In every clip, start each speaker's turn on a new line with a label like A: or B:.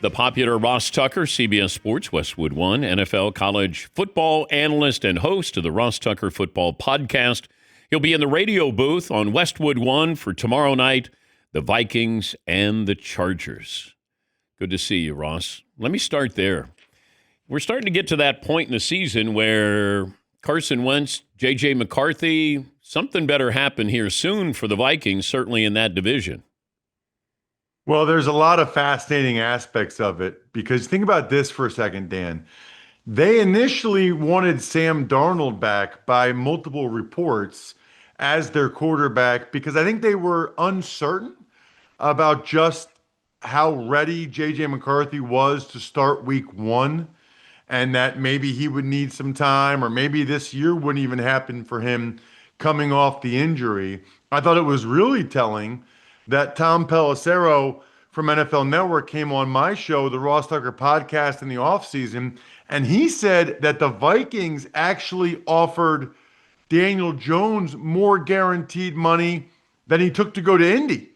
A: The popular Ross Tucker, CBS Sports, Westwood One, NFL college football analyst and host of the Ross Tucker Football Podcast. He'll be in the radio booth on Westwood One for tomorrow night, the Vikings and the Chargers. Good to see you, Ross. Let me start there. We're starting to get to that point in the season where Carson Wentz, J.J. McCarthy, something better happen here soon for the Vikings, certainly in that division.
B: Well, there's a lot of fascinating aspects of it because think about this for a second, Dan. They initially wanted Sam Darnold back by multiple reports as their quarterback because I think they were uncertain about just how ready J.J. McCarthy was to start week one and that maybe he would need some time or maybe this year wouldn't even happen for him coming off the injury. I thought it was really telling that Tom Pelissero from NFL Network came on my show, the Ross Tucker Podcast, in the offseason, and he said that the Vikings actually offered Daniel Jones more guaranteed money than he took to go to Indy.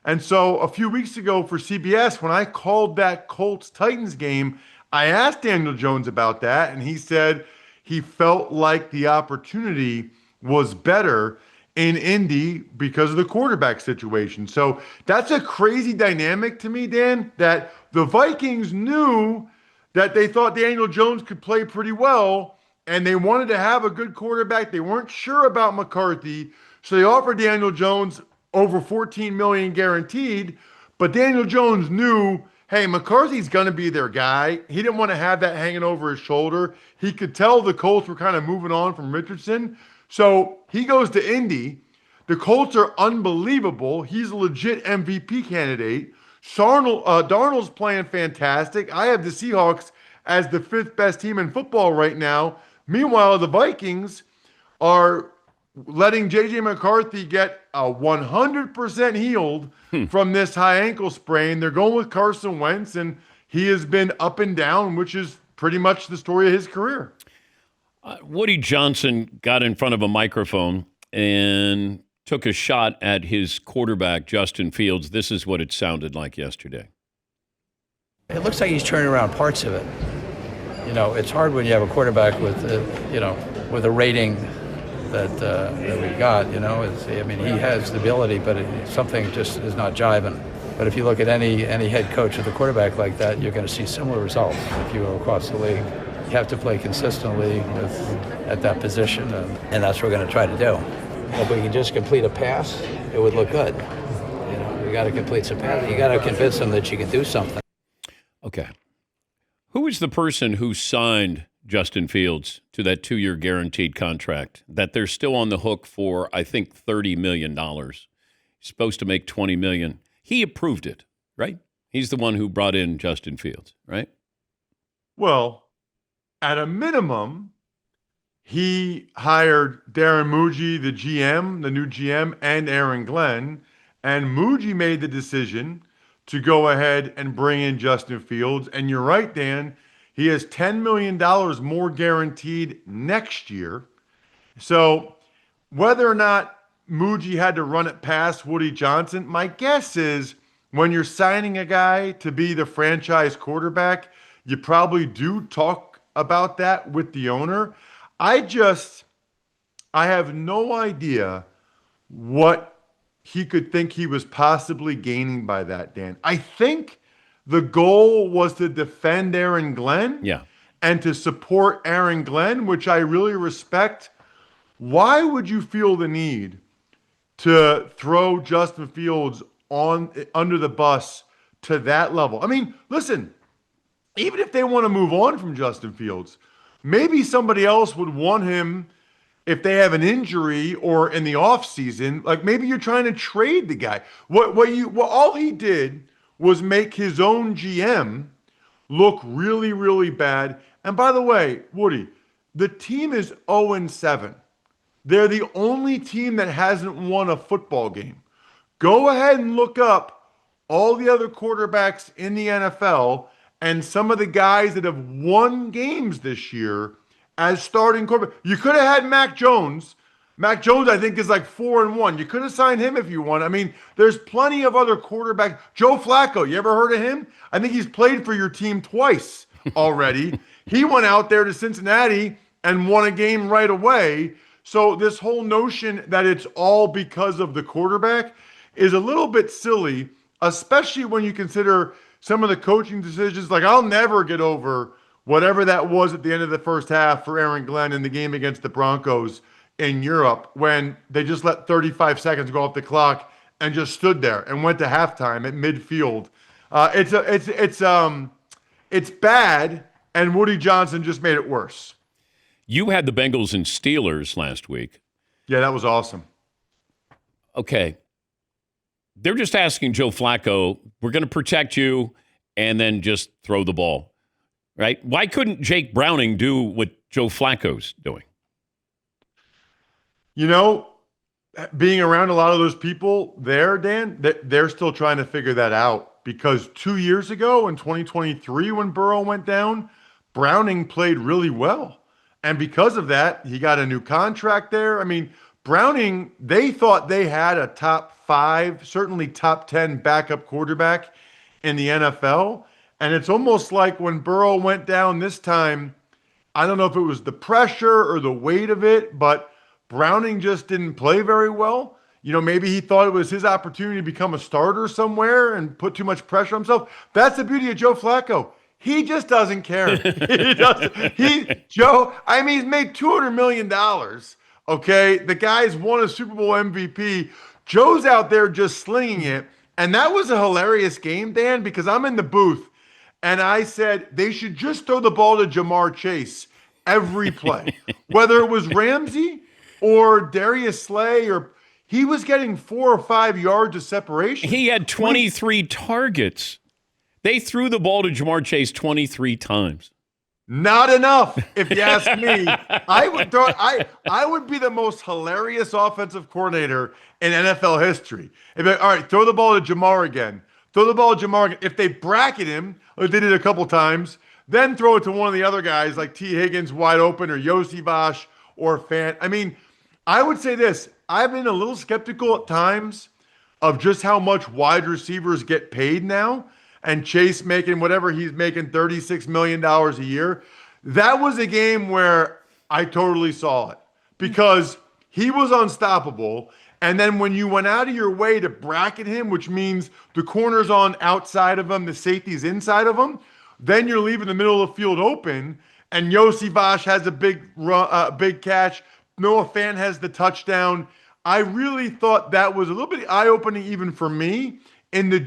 B: And so a few weeks ago for CBS, when I called that Colts-Titans game, I asked Daniel Jones about that, and he said he felt like the opportunity was better in Indy because of the quarterback situation. So that's a crazy dynamic to me, Dan, that the Vikings knew that they thought Daniel Jones could play pretty well, and they wanted to have a good quarterback. They weren't sure about McCarthy, so they offered Daniel Jones over $14 million guaranteed, but Daniel Jones knew, hey, McCarthy's going to be their guy. He didn't want to have that hanging over his shoulder. He could tell the Colts were kind of moving on from Richardson. So he goes to Indy. The Colts are unbelievable. He's a legit MVP candidate. Darnold's playing fantastic. I have the Seahawks as the fifth best team in football right now. Meanwhile, the Vikings are letting J.J. McCarthy get 100% healed from this high ankle sprain. They're going with Carson Wentz, and he has been up and down, which is pretty much the story of his career.
A: Woody Johnson got in front of a microphone and took a shot at his quarterback, Justin Fields. This is what it sounded like yesterday.
C: It looks like he's turning around parts of it. You know, it's hard when you have a quarterback with, with a rating that we got. You know, he has the ability, but something just is not jiving. But if you look at any head coach with a quarterback like that, you're going to see similar results if you go across the league. You have to play consistently at that position, and that's what we're going to try to do. If we can just complete a pass, it would look good. You know, you got to complete some passes. You got to convince them that you can do something.
A: Okay. Who is the person who signed Justin Fields to that 2-year guaranteed contract that they're still on the hook for, I think, $30 million? He's supposed to make $20 million. He approved it, right? He's the one who brought in Justin Fields, right?
B: Well, at a minimum, he hired Darren Muji, the GM, the new GM, and Aaron Glenn. And Muji made the decision to go ahead and bring in Justin Fields. And you're right, Dan. He has $10 million more guaranteed next year. So whether or not Muji had to run it past Woody Johnson, my guess is when you're signing a guy to be the franchise quarterback, you probably do talk about that with the owner. I have no idea what he could think he was possibly gaining by that, Dan. I think the goal was to defend Aaron Glenn and to support Aaron Glenn, which I really respect. Why would you feel the need to throw Justin Fields under the bus to that level? I mean, listen, even if they want to move on from Justin Fields, maybe somebody else would want him if they have an injury or in the offseason. Like maybe you're trying to trade the guy. All he did was make his own GM look really, really bad. And by the way, Woody, the team is 0-7. They're the only team that hasn't won a football game. Go ahead and look up all the other quarterbacks in the NFL and some of the guys that have won games this year as starting quarterback. You could have had Mac Jones, Mac Jones, I think, is like 4-1. You could have signed him if you want. I mean, there's plenty of other quarterbacks. Joe Flacco, you ever heard of him? I think he's played for your team twice already. He went out there to Cincinnati and won a game right away. So this whole notion that it's all because of the quarterback is a little bit silly, especially when you consider some of the coaching decisions. Like, I'll never get over whatever that was at the end of the first half for Aaron Glenn in the game against the Broncos in Europe, when they just let 35 seconds go off the clock and just stood there and went to halftime at midfield. It's bad, and Woody Johnson just made it worse.
A: You had the Bengals and Steelers last week.
B: Yeah, that was awesome.
A: Okay. They're just asking Joe Flacco, we're going to protect you, and then just throw the ball, right? Why couldn't Jake Browning do what Joe Flacco's doing?
B: You know, being around a lot of those people there, Dan, they're still trying to figure that out, because 2 years ago in 2023, when Burrow went down, Browning played really well. And because of that, he got a new contract there. I mean, Browning, they thought they had a top 5, certainly top 10 backup quarterback in the NFL. And it's almost like when Burrow went down this time, I don't know if it was the pressure or the weight of it, but Browning just didn't play very well. You know, maybe he thought it was his opportunity to become a starter somewhere and put too much pressure on himself. That's the beauty of Joe Flacco. He just doesn't care. Joe, I mean, he's made $200 million. Okay. The guy's won a Super Bowl MVP. Joe's out there just slinging it. And that was a hilarious game, Dan, because I'm in the booth and I said they should just throw the ball to Jamar Chase every play, whether it was Ramsey or Darius Slay, or he was getting 4 or 5 yards of separation.
A: He had 23 targets. They threw the ball to Jamar Chase 23 times.
B: Not enough, if you ask me. I would be the most hilarious offensive coordinator in NFL history. If all right, throw the ball to Jamar again. Throw the ball to Jamar again. If they bracket him, like they did a couple times, then throw it to one of the other guys like T. Higgins wide open, or Yossi Vash or Fant. I mean, I would say this. I've been a little skeptical at times of just how much wide receivers get paid now. And Chase making whatever he's making, $36 million a year. That was a game where I totally saw it, because he was unstoppable. And then when you went out of your way to bracket him, which means the corner's on outside of him, the safety's inside of him, then you're leaving the middle of the field open, and Yossi Vash has a big catch. Noah Fant has the touchdown. I really thought that was a little bit eye-opening even for me, in the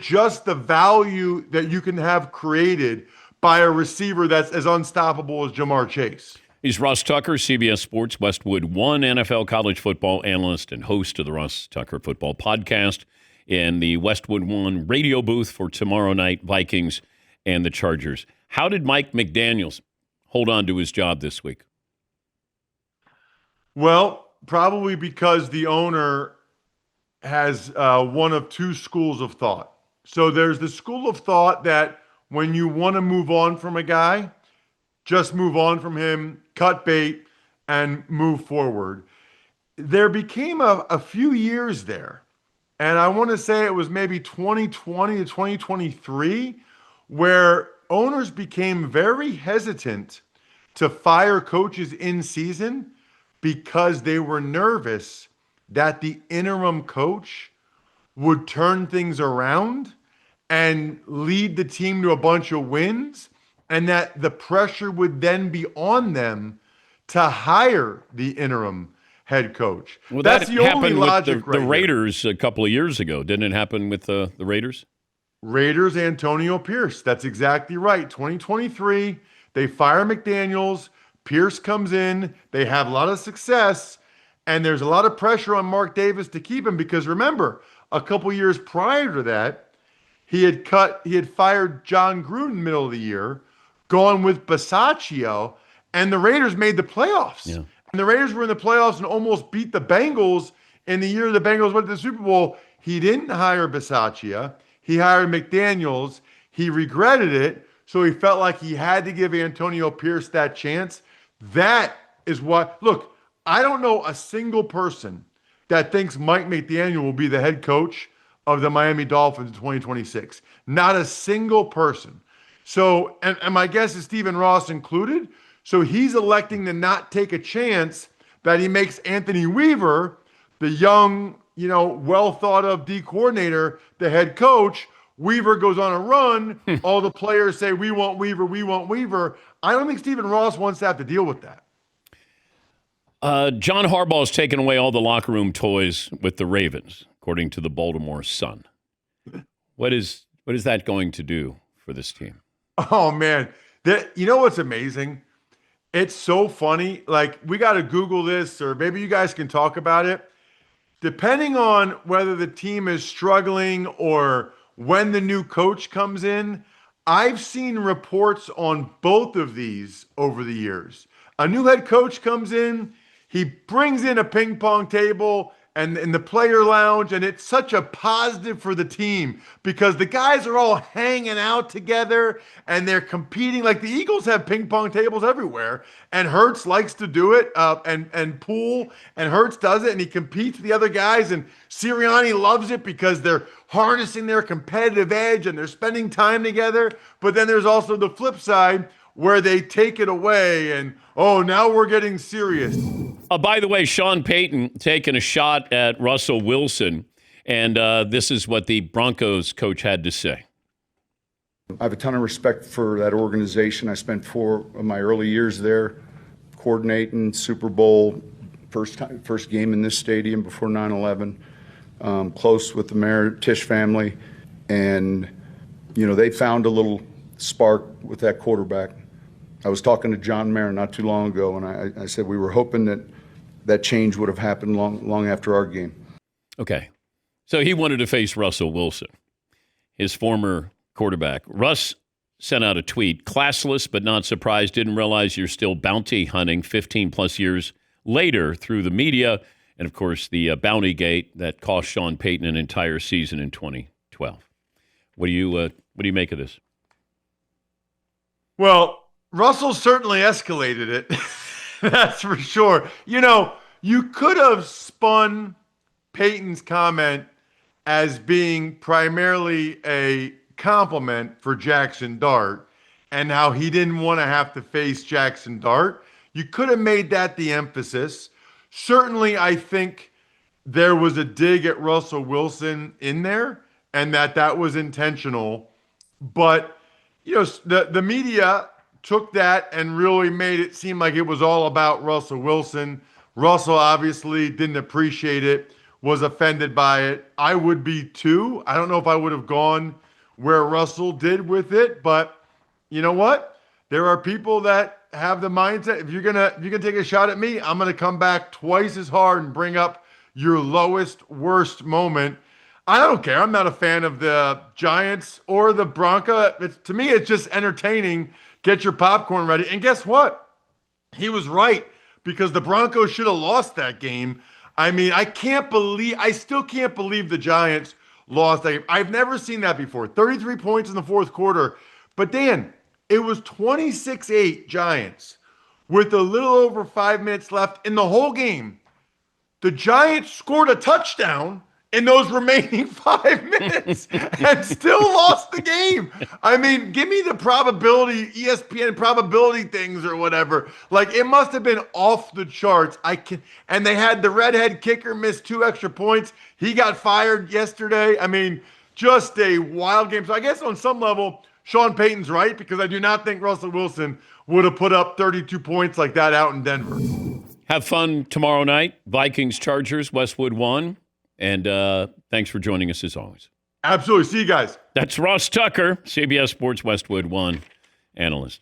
B: value that you can have created by a receiver that's as unstoppable as Jamar Chase.
A: He's Ross Tucker, CBS Sports Westwood One NFL college football analyst and host of the Ross Tucker Football Podcast, in the Westwood One radio booth for tomorrow night, Vikings and the Chargers. How did Mike McDaniels hold on to his job this week?
B: Well, probably because the owner has one of two schools of thought. So there's the school of thought that when you want to move on from a guy, just move on from him, cut bait, and move forward. There became a few years there, and I want to say it was maybe 2020 to 2023, where owners became very hesitant to fire coaches in season because they were nervous that the interim coach would turn things around and lead the team to a bunch of wins, and that the pressure would then be on them to hire the interim head coach.
A: Well,
B: that's
A: that
B: the only
A: happened
B: logic
A: with the
B: right here.
A: Raiders a couple of years ago. Didn't it happen with the Raiders?
B: Raiders, Antonio Pierce. That's exactly right. 2023, they fire McDaniels. Pierce comes in. They have a lot of success. And there's a lot of pressure on Mark Davis to keep him, because remember, a couple years prior to that, he had fired John Gruden in the middle of the year, gone with Bisaccia, and the Raiders made the playoffs.
A: Yeah.
B: And the Raiders were in the playoffs and almost beat the Bengals in the year the Bengals went to the Super Bowl. He didn't hire Bisaccia. He hired McDaniels. He regretted it, so he felt like he had to give Antonio Pierce that chance. That is what, look, I don't know a single person that thinks Mike McDaniel will be the head coach of the Miami Dolphins in 2026. Not a single person. So, and my guess is Stephen Ross included. So he's electing to not take a chance that he makes Anthony Weaver, the young, well thought of D coordinator, the head coach. Weaver goes on a run. All the players say, we want Weaver, we want Weaver. I don't think Stephen Ross wants to have to deal with that.
A: John Harbaugh has taken away all the locker room toys with the Ravens, according to the Baltimore Sun. What is that going to do for this team?
B: Oh, man. You know what's amazing? It's so funny. Like, we got to Google this, or maybe you guys can talk about it. Depending on whether the team is struggling or when the new coach comes in, I've seen reports on both of these over the years. A new head coach comes in, he brings in a ping pong table and in the player lounge, and it's such a positive for the team because the guys are all hanging out together and they're competing. Like the Eagles have ping pong tables everywhere, and Hurts likes to do it, and Poole, and Hurts does it, and he competes with the other guys, and Sirianni loves it because they're harnessing their competitive edge and they're spending time together. But then there's also the flip side where they take it away and, oh, now we're getting serious.
A: By the way, Sean Payton taking a shot at Russell Wilson, and this is what the Broncos coach had to say.
D: I have a ton of respect for that organization. I spent 4 of my early years there coordinating Super Bowl, first game in this stadium before 9/11, close with the mayor, Tisch family, and they found a little spark with that quarterback. I was talking to John Mayer not too long ago, and I said we were hoping that change would have happened long after our game.
A: Okay. So he wanted to face Russell Wilson, his former quarterback. Russ sent out a tweet, classless but not surprised, didn't realize you're still bounty hunting 15 plus years later through the media, and of course the bounty gate that cost Sean Payton an entire season in 2012. What do you make of this?
B: Well, Russell certainly escalated it. That's for sure. You could have spun Peyton's comment as being primarily a compliment for Jackson Dart and how he didn't want to have to face Jackson Dart. You could have made that the emphasis. Certainly, I think there was a dig at Russell Wilson in there and that was intentional. But, the media took that and really made it seem like it was all about Russell Wilson. Russell obviously didn't appreciate it, was offended by it. I would be too. I don't know if I would have gone where Russell did with it, but you know what? There are people that have the mindset, if you're gonna take a shot at me, I'm gonna come back twice as hard and bring up your lowest, worst moment. I don't care. I'm not a fan of the Giants or the Broncos. To me, it's just entertaining. Get your popcorn ready. And guess what? He was right because the Broncos should have lost that game. I mean, I still can't believe the Giants lost that game. I've never seen that before. 33 points in the fourth quarter. But Dan, it was 26-8 Giants with a little over 5 minutes left in the whole game. The Giants scored a touchdown in those remaining 5 minutes and still lost the game. I mean, give me the probability, ESPN probability things or whatever. Like, it must have been off the charts. And they had the redhead kicker miss 2 extra points. He got fired yesterday. I mean, just a wild game. So I guess on some level, Sean Payton's right because I do not think Russell Wilson would have put up 32 points like that out in Denver.
A: Have fun tomorrow night. Vikings, Chargers, Westwood 1. And thanks for joining us as always.
B: Absolutely. See you guys.
A: That's Ross Tucker, CBS Sports Westwood 1 analyst.